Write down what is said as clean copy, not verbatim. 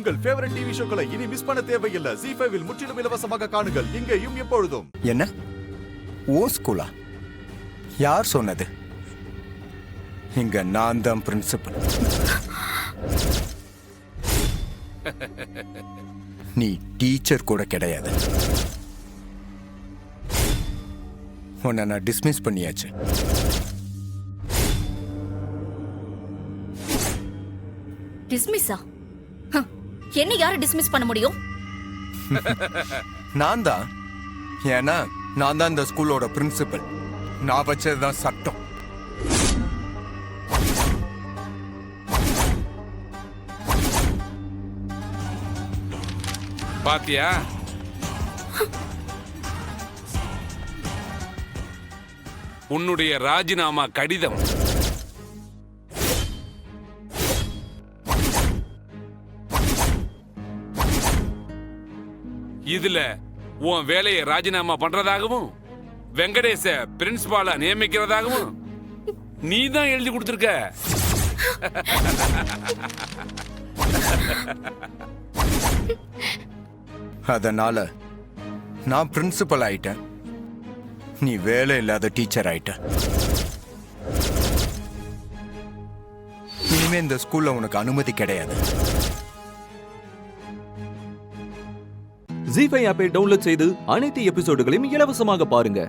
உங்கள் favourite TV ஷோக்களை இனி miss பண்ண தேவையில்லை. ZEE5 இல் முற்றிலும் இலவசமாக காணுங்கள், இங்கேயும் எப்பொழுதும். என்ன ஓ ஸ்கூலா? யார் சொன்னது? இங்க நான் தான் பிரின்சிபல். நீ டீச்சர் கூட கிடையாது. உன்னை நான் டிஸ்மிஸ் பண்ணியாச்சு. டிஸ்மிஸா? என்ன யாரை டிஸ்மிஸ் பண்ண முடியும்? நான் தான். ஏன்னா நான் தான் இந்த ஸ்கூலோட பிரின்சிபல். நான் வச்சதுதான் சட்டம். பாத்தியா? உன்னுடைய ராஜினாமா கடிதம். இதுல உன் வேலையை ராஜினாமா பண்றதாகவும் வெங்கடேச பிரின்சிபாலா நியமிக்கிறதாகவும் நீ தான் எழுதி கொடுத்திருக்க. அதனால நான் பிரின்சிபல் ஆயிட்டேன், நீ வேலை இல்லாத டீச்சர் ஆயிட்ட. இனிமே இந்த ஸ்கூல்ல உனக்கு அனுமதி கிடையாது. ZEE5 ஆப்பை டவுன்லோட் செய்து அனைத்து எபிசோடுகளையும் இலவசமாக பாருங்க.